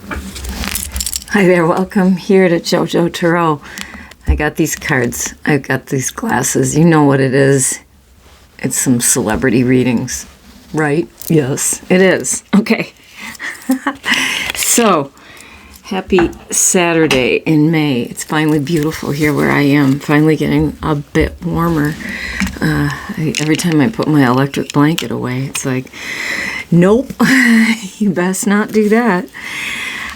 Hi there, welcome here to JoJo Tarot. I got these cards, I've got these glasses, you know what it is. It's some celebrity readings, right? Yes, it is. Okay. So, happy Saturday in May. It's finally beautiful here where I am, finally getting a bit warmer. Every time I put my electric blanket away, it's like, nope, you best not do that.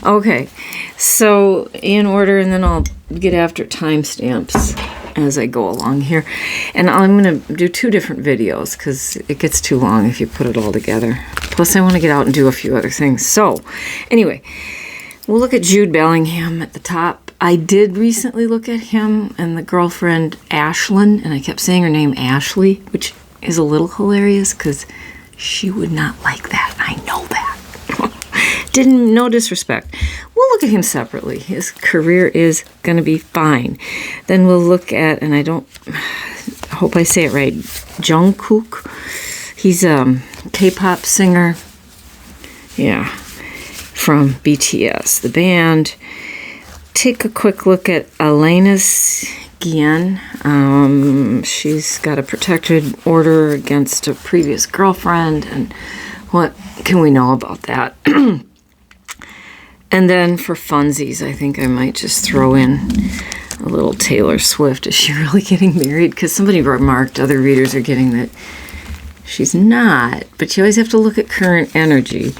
Okay, so in order, and then I'll get after timestamps as I go along here. And I'm going to do 2 different videos because it gets too long if you put it all together. Plus, I want to get out and do a few other things. So, anyway, we'll look at Jude Bellingham at the top. I did recently look at him and the girlfriend Ashlyn, and I kept saying her name Ashley, which is a little hilarious because she would not like that. I know that. No disrespect. We'll look at him separately. His career is going to be fine. Then we'll look at, and I hope I say it right, Jung Kook. He's a K-pop singer. Yeah, from BTS, the band. Take a quick look at Alanis Guillen. She's got a protected order against a previous girlfriend, and what can we know about that? And then for funsies, I think I might just throw in a little Taylor Swift. Is she really getting married? Because somebody remarked other readers are getting that she's not, but you always have to look at current energy.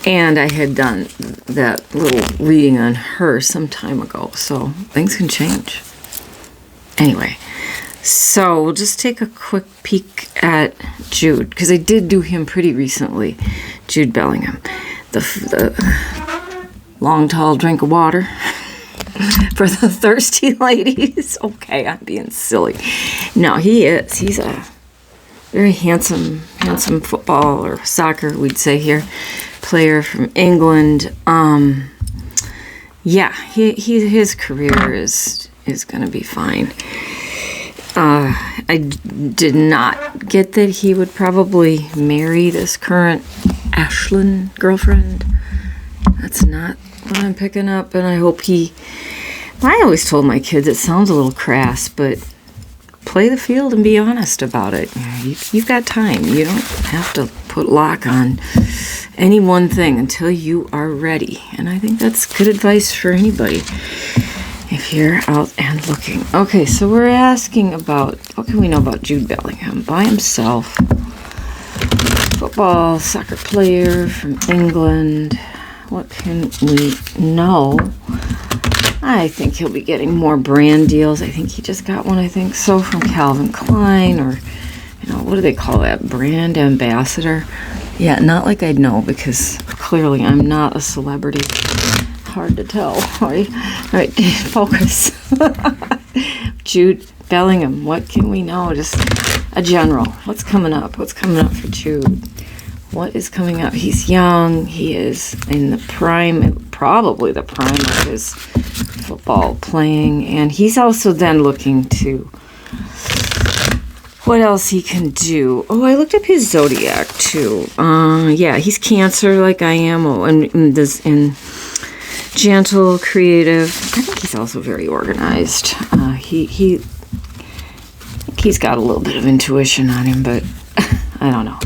And I had done that little reading on her some time ago, so things can change. Anyway, so we'll just take a quick peek at Jude, because I did do him pretty recently. Jude Bellingham. The long, tall drink of water for the thirsty ladies. Okay, I'm being silly. No, he's a very handsome football or soccer, we'd say here, player from England. Yeah, his career is going to be fine. I did not get that he would probably marry this current Ashlyn girlfriend. That's not what I'm picking up, and I hope I always told my kids, it sounds a little crass, but play the field and be honest about it. You've got time. You don't have to put lock on any one thing until you are ready. And I think that's good advice for anybody if you're out and looking. Okay, so we're asking about, what can we know about Jude Bellingham? By himself, football, soccer player from England. What can we know? I think he'll be getting more brand deals. I think he just got one, from Calvin Klein, or, what do they call that? Brand ambassador? Yeah, not like I'd know, because clearly I'm not a celebrity. Hard to tell. All right, focus. Jude Bellingham, what can we know? Just a general. What's coming up? What's coming up for Jude? What is coming up? He's young. He is in the prime, probably the prime of his football playing. And he's also then looking to what else he can do. Oh, I looked up his zodiac too. Yeah, he's Cancer like I am. Oh, and gentle, creative. I think he's also very organized. He's got a little bit of intuition on him, but I don't know.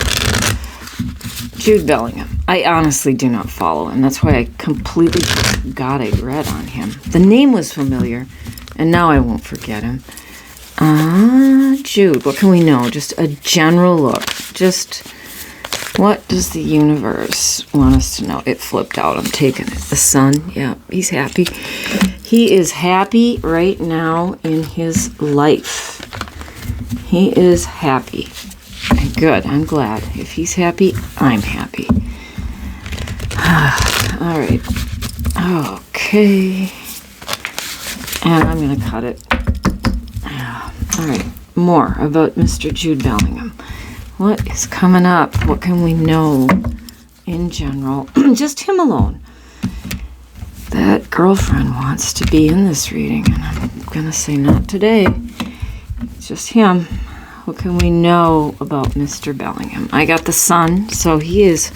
Jude Bellingham. I honestly do not follow him. That's why I completely forgot I'd read on him. The name was familiar, and now I won't forget him. Jude, what can we know? Just a general look. Just what does the universe want us to know? It flipped out. I'm taking it. The sun. Yeah, he's happy. He is happy right now in his life. He is happy. Good. I'm glad. If he's happy, I'm happy. All right. Okay. And I'm going to cut it. All right. More about Mr. Jude Bellingham. What is coming up? What can we know in general? Just him alone. That girlfriend wants to be in this reading, and I'm going to say not today. It's just him. What can we know about Mr. Bellingham? I got the sun, so he's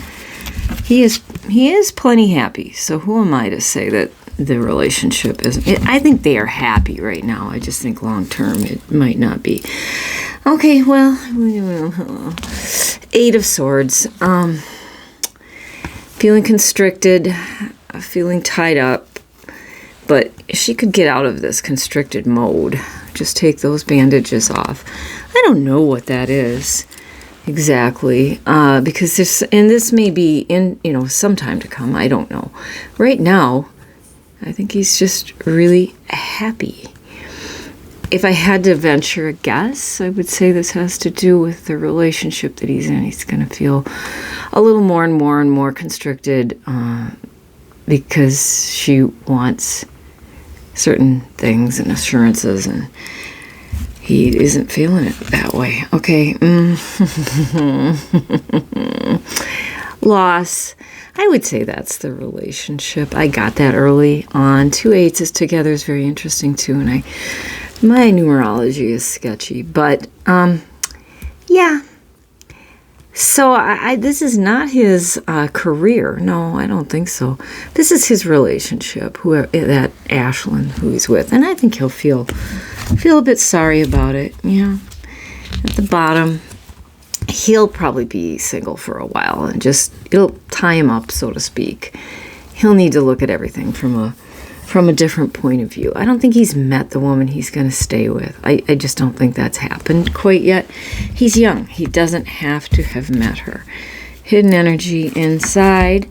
he is plenty happy. So who am I to say that the relationship isn't? I think they are happy right now. I just think long term it might not be. Okay, well, 8 of Swords. Feeling constricted, feeling tied up. But she could get out of this constricted mode. Just take those bandages off. I don't know what that is exactly, because this may be in, some time to come. I don't know. Right now, I think he's just really happy. If I had to venture a guess, I would say this has to do with the relationship that he's in. He's going to feel a little more and more and more constricted because she wants certain things and assurances, and he isn't feeling it that way. Okay. Loss. I would say that's the relationship. I got that early on. 2 8s together is very interesting too, and my numerology is sketchy, but yeah. So this is not his career. No, I don't think so. This is his relationship, that Ashlyn, who he's with, and I think he'll feel a bit sorry about it. Yeah, at the bottom, he'll probably be single for a while, and it'll tie him up, so to speak. He'll need to look at everything from a different point of view. I don't think he's met the woman he's going to stay with. I just don't think that's happened quite yet. He's young. He doesn't have to have met her. Hidden energy inside.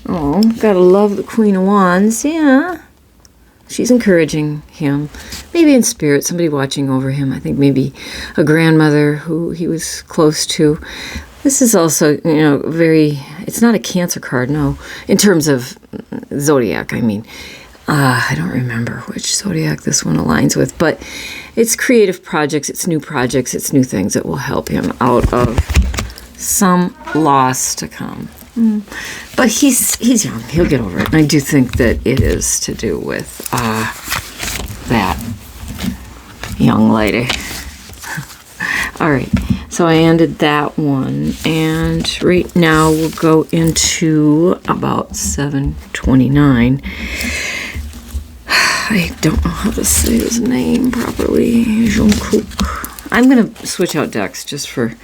Oh, gotta love the Queen of Wands. Yeah. She's encouraging him. Maybe in spirit, somebody watching over him. I think maybe a grandmother who he was close to. This is also, it's not a Cancer card, no. In terms of zodiac, I mean. I don't remember which zodiac this one aligns with, but it's creative projects, it's new things that will help him out of some loss to come. But he's young, he'll get over it. And I do think that it is to do with that young lady. All right, so I ended that one, and right now we'll go into about 7:29. I don't know how to say his name properly. Jung Kook. I'm going to switch out decks just for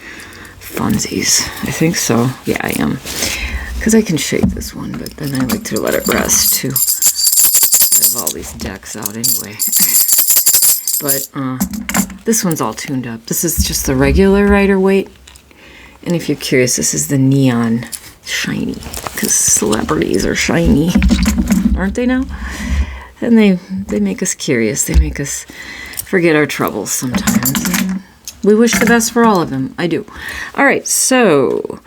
funsies. I think so. Yeah, I am. Because I can shake this one, but then I like to let it rest, too. I have all these decks out anyway. But this one's all tuned up. This is just the regular Rider-Waite. And if you're curious, this is the neon shiny. Because celebrities are shiny. Aren't they now? And they make us curious. They make us forget our troubles sometimes. And we wish the best for all of them. I do. All right, so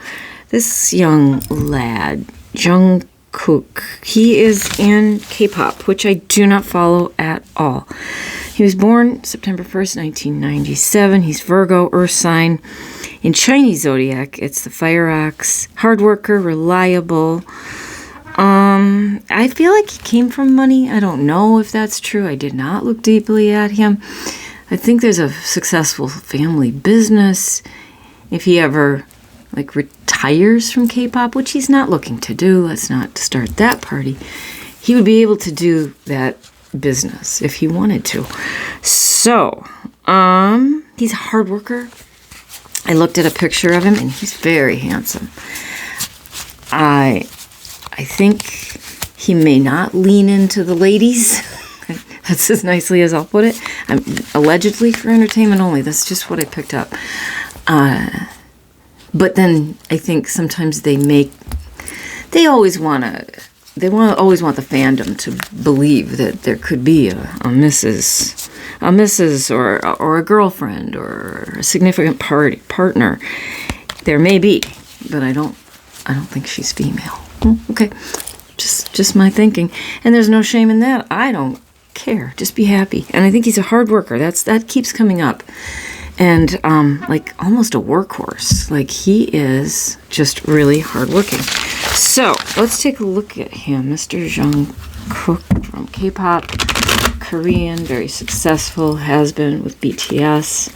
this young lad, Jung Kook, he is in K-pop, which I do not follow at all. He was born September 1st, 1997. He's Virgo, Earth sign. In Chinese zodiac, it's the fire ox. Hard worker, reliable. I feel like he came from money. I don't know if that's true. I did not look deeply at him. I think there's a successful family business. If he ever, retires from K-pop, which he's not looking to do, let's not start that party, he would be able to do that business if he wanted to. So, he's a hard worker. I looked at a picture of him, and he's very handsome. I think he may not lean into the ladies. That's as nicely as I'll put it. Allegedly for entertainment only. That's just what I picked up. But then I think sometimes they always want the fandom to believe that there could be a Mrs. or a girlfriend or a significant partner. There may be, but I don't think she's female. Okay, just my thinking, and there's no shame in that. I don't care. Just be happy. And I think he's a hard worker. That keeps coming up, and almost a workhorse. He is just really hardworking. So let's take a look at him, Mr. Jung Kook from K-pop, Korean, very successful, has been with BTS.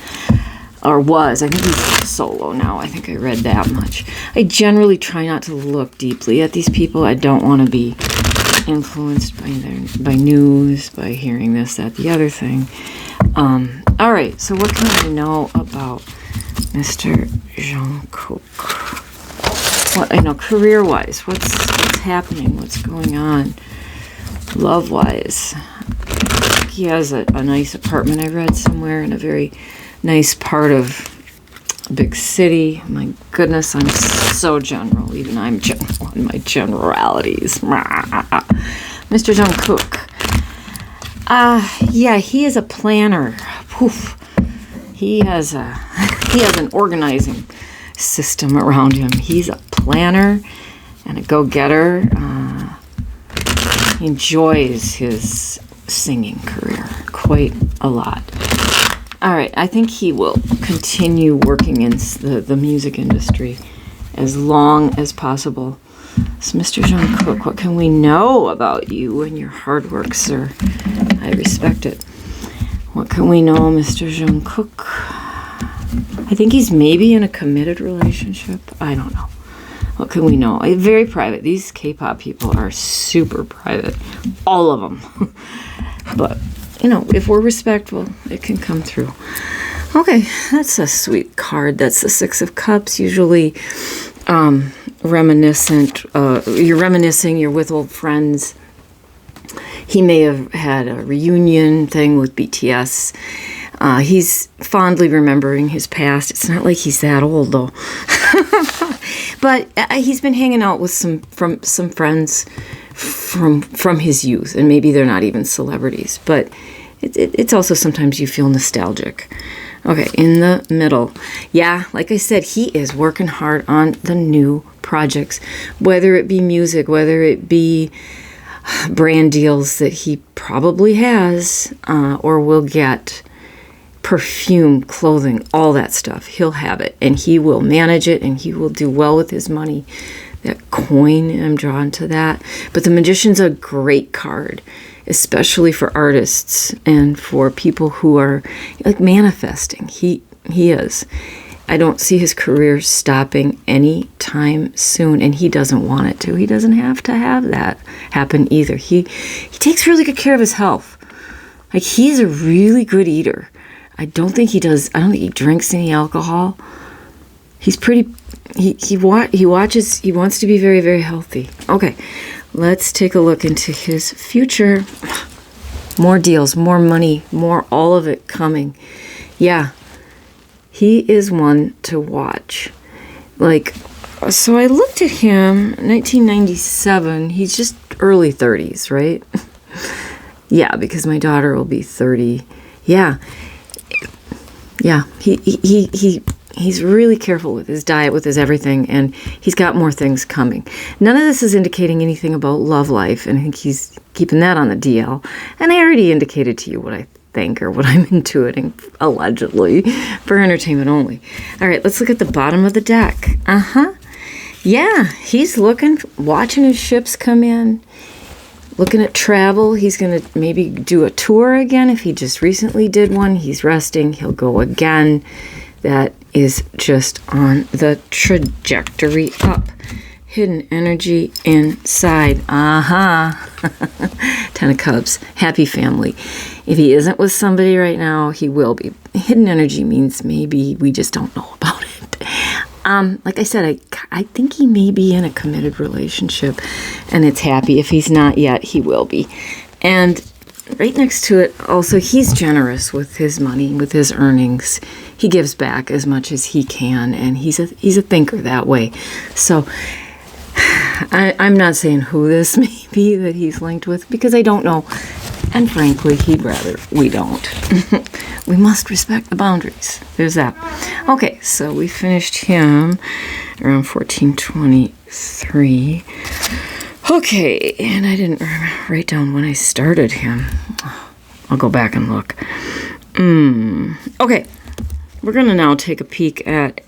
or was. I think he's solo now. I think I read that much. I generally try not to look deeply at these people. I don't want to be influenced by news, by hearing this, that, the other thing. All right, so what can we know about Mr. Jung Kook? What I know, career-wise, what's happening? What's going on? Love-wise, he has a nice apartment. I read somewhere in a very nice part of a big city. My goodness, I'm so general. Even I'm general in my generalities. Mr. Jung Kook. Yeah, he is a planner. Poof. He has an organizing system around him. He's a planner and a go-getter. He enjoys his singing career quite a lot. All right, I think he will continue working in the music industry as long as possible. So, Mr. Jung Kook, what can we know about you and your hard work, sir? I respect it. What can we know, Mr. Jung Kook? I think he's maybe in a committed relationship. I don't know. What can we know? Very private. These K-pop people are super private. All of them. But, if we're respectful, it can come through. Okay, that's a sweet card. That's the Six of Cups. Usually reminiscent. You're reminiscing. You're with old friends. He may have had a reunion thing with BTS. He's fondly remembering his past. It's not like he's that old, though. But he's been hanging out with some friends from his youth, and maybe they're not even celebrities. But it's also sometimes you feel nostalgic. Okay, in the middle. Yeah, like I said, he is working hard on the new projects, whether it be music, whether it be brand deals that he probably has or will get, perfume, clothing, all that stuff. He'll have it, and he will manage it, and he will do well with his money. That coin, I'm drawn to that. But the Magician's a great card, especially for artists and for people who are like manifesting. He is. I don't see his career stopping any soon, and he doesn't want it to. He doesn't have to have that happen either. He takes really good care of his health. Like, he's a really good eater. I don't think he drinks any alcohol. He's pretty, he watches, he wants to be very, very healthy. Okay, let's take a look into his future. More deals, more money, more, all of it coming. Yeah, he is one to watch. Like, so I looked at him, 1997, he's just early 30s, right? Yeah, because my daughter will be 30. Yeah, he's really careful with his diet, with his everything, and he's got more things coming. None of this is indicating anything about love life, and I think he's keeping that on the DL. And I already indicated to you what I think, or what I'm intuiting, allegedly, for entertainment only. All right, let's look at the bottom of the deck. Yeah, he's watching his ships come in, looking at travel. He's going to maybe do a tour again. If he just recently did one, he's resting. He'll go again. That is just on the trajectory up. Hidden energy inside. Ten of Cups. Happy family. If he isn't with somebody right now, he will be. Hidden energy means maybe we just don't know about it. Like I said, I think he may be in a committed relationship, and it's happy. If he's not yet, he will be. And right next to it, also, he's generous with his money, with his earnings. He gives back as much as he can, and he's a thinker that way. So I'm not saying who this may be that he's linked with, because I don't know. And frankly, he'd rather we don't. We must respect the boundaries. There's that. Okay, so we finished him around 1423. Okay, and I didn't write down when I started him. I'll go back and look. Okay, we're going to now take a peek at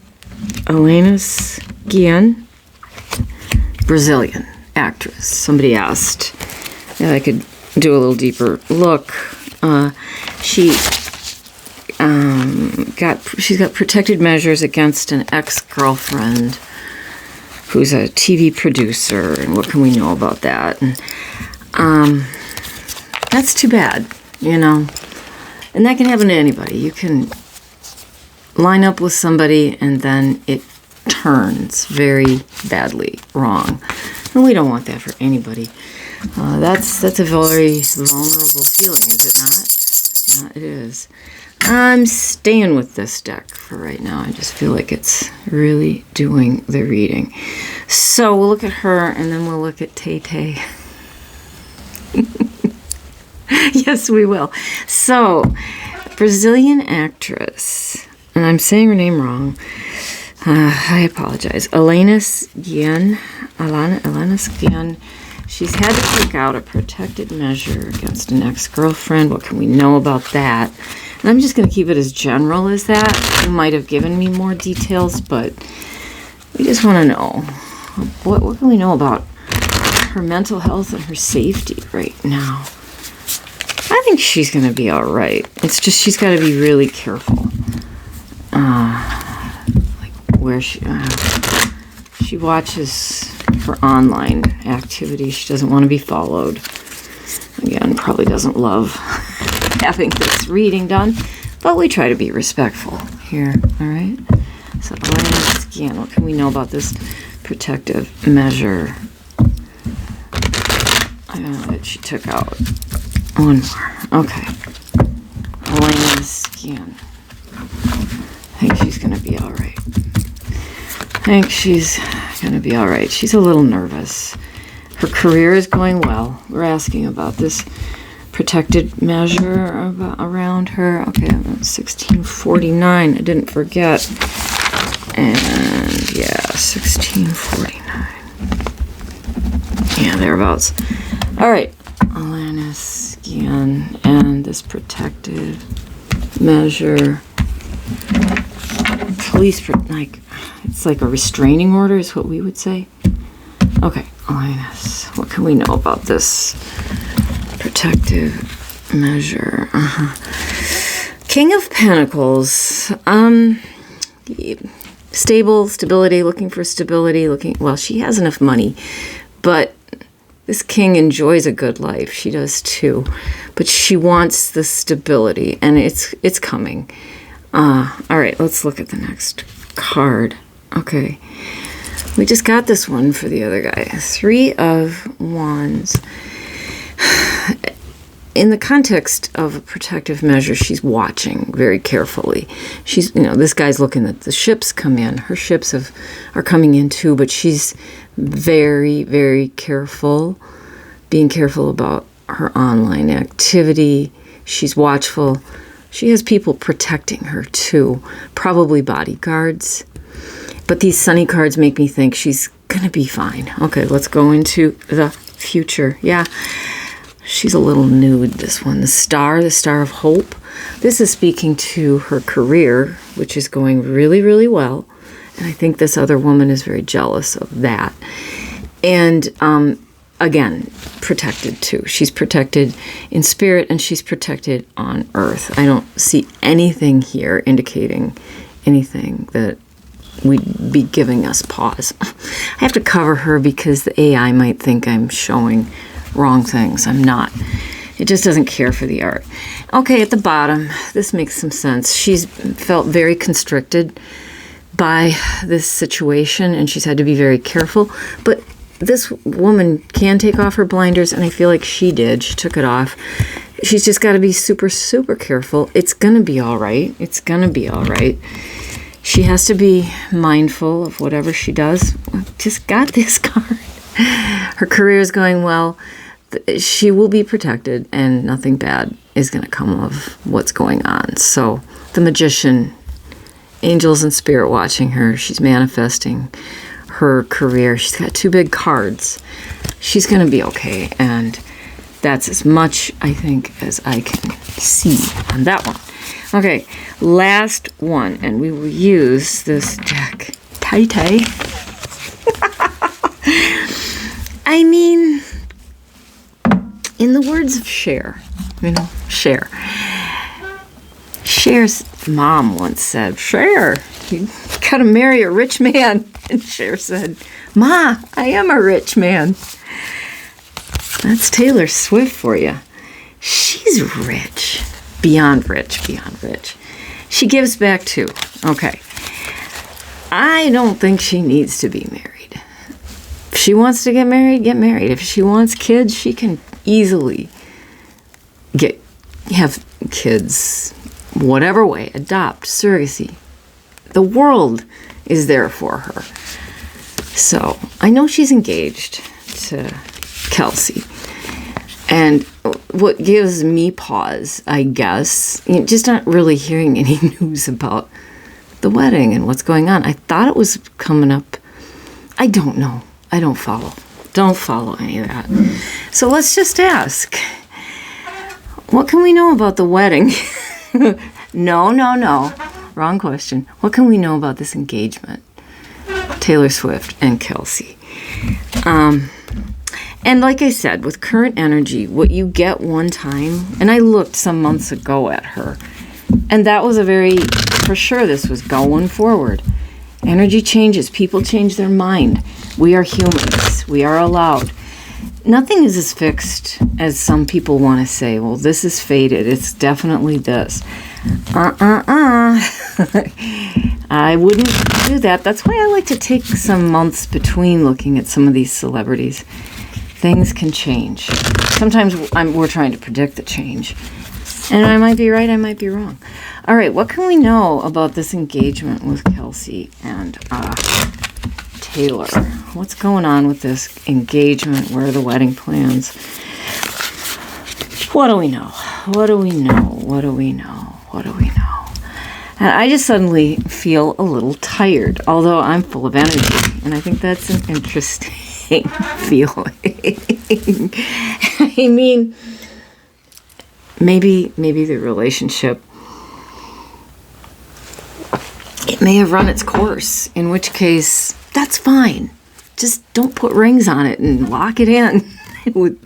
Alanis Guillen, Brazilian actress. Somebody asked if I could do a little deeper look. She she's got protected measures against an ex-girlfriend who's a TV producer, and what can we know about that? And that's too bad, you know. And that can happen to anybody. You can line up with somebody and then it turns very badly wrong. And we don't want that for anybody. That's a very vulnerable feeling, is it not? Yeah, it is. I'm staying with this deck for right now. I just feel like it's really doing the reading. So we'll look at her and then we'll look at Tay-Tay. Yes, we will. So, Brazilian actress, and I'm saying her name wrong. I apologize. Alanis Guillen. She's had to take out a protected measure against an ex-girlfriend. What can we know about that? And I'm just going to keep it as general as that. You might have given me more details, but we just want to know. What can we know about her mental health and her safety right now? I think she's going to be all right. It's just she's got to be really careful. Like where she watches for online activity. She doesn't want to be followed. Again, probably doesn't love having this reading done, but we try to be respectful here, all right? So, again, what can we know about this protective measure? I don't know that she took out one more. Okay. Elena's skin. I think she's going to be all right. I think she's going to be all right. She's a little nervous. Her career is going well. We're asking about this protected measure around her. Okay, 1649. I didn't forget. And yeah, 1649. Yeah, thereabouts. All right. Alanis skin and this protective measure. Police, it's like a restraining order is what we would say. Okay, Alanis, what can we know about this protective measure? King of Pentacles. Stability, looking for stability, well, she has enough money, but this king enjoys a good life. She does too, but she wants the stability, and it's coming. All right, let's look at the next card. Okay, we just got this one for the other guy. 3 of Wands. In the context of a protective measure, she's watching very carefully. She's, this guy's looking at the ships come in. Her ships are coming in too, but she's very, very careful, being careful about her online activity. She's watchful. She has people protecting her too, probably bodyguards. But these sunny cards make me think she's going to be fine. Okay, let's go into the future. Yeah. She's a little nude, this one. The star of hope. This is speaking to her career, which is going really, really well. And I think this other woman is very jealous of that. And again, protected too. She's protected in spirit and she's protected on earth. I don't see anything here indicating anything that would be giving us pause. I have to cover her because the AI might think I'm showing wrong things. I'm not. It just doesn't care for the art. Okay, at the bottom, this makes some sense. She's felt very constricted by this situation, and she's had to be very careful. But this woman can take off her blinders, and I feel like she did. She took it off. She's just got to be super, super careful. It's going to be all right. It's going to be all right. She has to be mindful of whatever she does. Just got this card. Her career is going well. She will be protected, and nothing bad is going to come of what's going on. So the Magician, angels and spirit watching her. She's manifesting her career. She's got 2 big cards. She's going to be okay, and that's as much, I think, as I can see on that one. Okay, last one, and we will use this deck. Tay-Tay. I mean, in the words of Cher, Cher Cher's mom once said, Cher, you gotta marry a rich man. And Cher said, Ma, I am a rich man. That's Taylor Swift for you. She's rich. Beyond rich, beyond rich. She gives back too. Okay. I don't think she needs to be married. If she wants to get married, get married. If she wants kids, she can easily have kids whatever way, adopt, surrogacy. The world is there for her. So I know she's engaged to Kelsey. And what gives me pause, I guess, just not really hearing any news about the wedding and what's going on. I thought it was coming up. I don't know. I don't follow. Don't follow any of that. So let's just ask. What can we know about the wedding? No. Wrong question. What can we know about this engagement? Taylor Swift and Kelsey. And like I said, with current energy, what you get one time, and I looked some months ago at her, and that was for sure this was going forward. Energy changes. People change their mind. We are humans. We are allowed. Nothing is as fixed as some people want to say, well, this is fated. It's definitely this. I wouldn't do that. That's why I like to take some months between looking at some of these celebrities. Things can change. Sometimes we're trying to predict the change. And I might be right, I might be wrong. All right, what can we know about this engagement with Kelsey and Taylor? What's going on with this engagement? Where are the wedding plans? What do we know? What do we know? What do we know? What do we know? And I just suddenly feel a little tired, although I'm full of energy. And I think that's an interesting feeling. I mean, maybe the relationship, it may have run its course, in which case, that's fine. Just don't put rings on it and lock it in with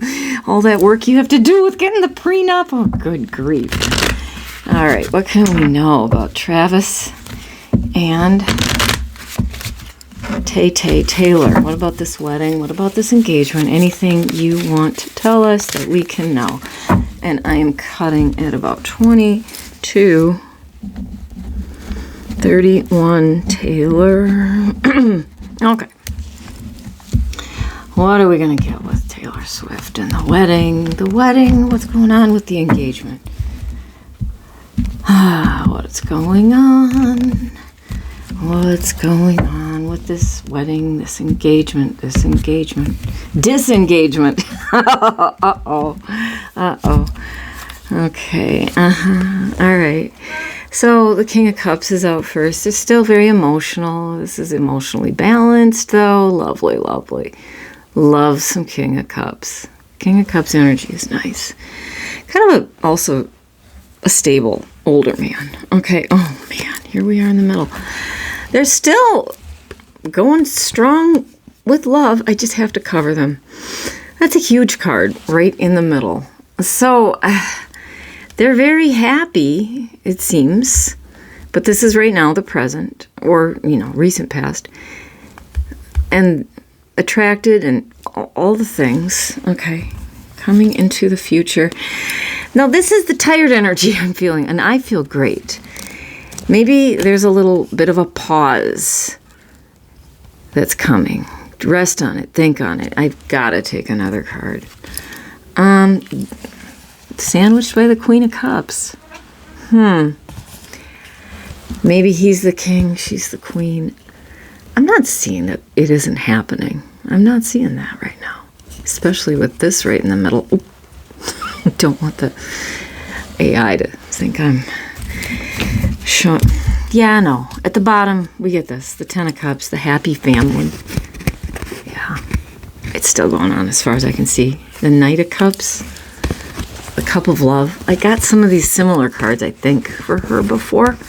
all that work you have to do with getting the prenup. Oh, good grief. All right, what can we know about Travis and Taylor? What about this wedding? What about this engagement? Anything you want to tell us that we can know? And I am cutting at about 22:31 Taylor. Okay. What are we going to get with Taylor Swift and the wedding? The wedding, what's going on with the engagement? What's going on? What's going on with this wedding, this engagement, disengagement? Uh-oh. Okay, all right. So the King of Cups is out first. It's still very emotional. This is emotionally balanced, though. Lovely, lovely. Love some King of Cups. King of Cups energy is nice. Kind of also a stable, older man. Okay, oh man, here we are in the middle. They're still going strong with love. I just have to cover them. That's a huge card right in the middle. So they're very happy, it seems. But this is right now the present, or, recent past. And attracted and all the things. Okay, coming into the future. Now, this is the tired energy I'm feeling, and I feel great. Maybe there's a little bit of a pause that's coming. Rest on it. Think on it. I've got to take another card. Sandwiched by the Queen of Cups. Maybe he's the king, she's the queen. I'm not seeing that it isn't happening. I'm not seeing that right now. Especially with this right in the middle. Ooh. I don't want the AI to think I'm showing. Yeah, no. At the bottom, we get this. The Ten of Cups, the happy family. Yeah. It's still going on as far as I can see. The Knight of Cups. The Cup of Love. I got some of these similar cards, I think, for her before.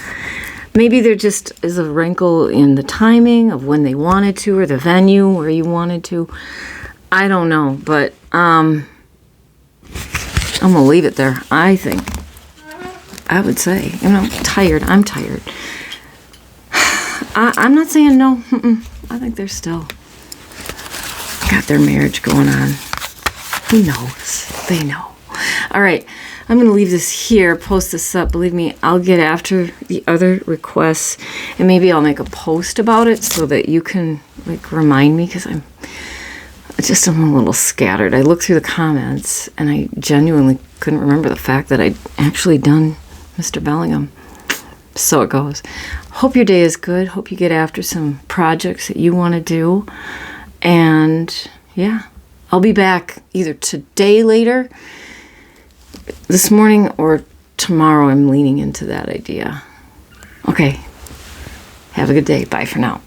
Maybe there just is a wrinkle in the timing of when they wanted to, or the venue where you wanted to. I don't know, but I'm going to leave it there. I think I would say. Tired. I'm tired. I'm not saying no. I think they're still got their marriage going on. Who knows? They know. All right. I'm going to leave this here, post this up. Believe me, I'll get after the other requests, and maybe I'll make a post about it so that you can remind me, because I'm a little scattered. I looked through the comments, and I genuinely couldn't remember the fact that I'd actually done Mr. Bellingham. So it goes. Hope your day is good. Hope you get after some projects that you want to do. And yeah, I'll be back either today later, this morning, or tomorrow. I'm leaning into that idea. Okay. Have a good day. Bye for now.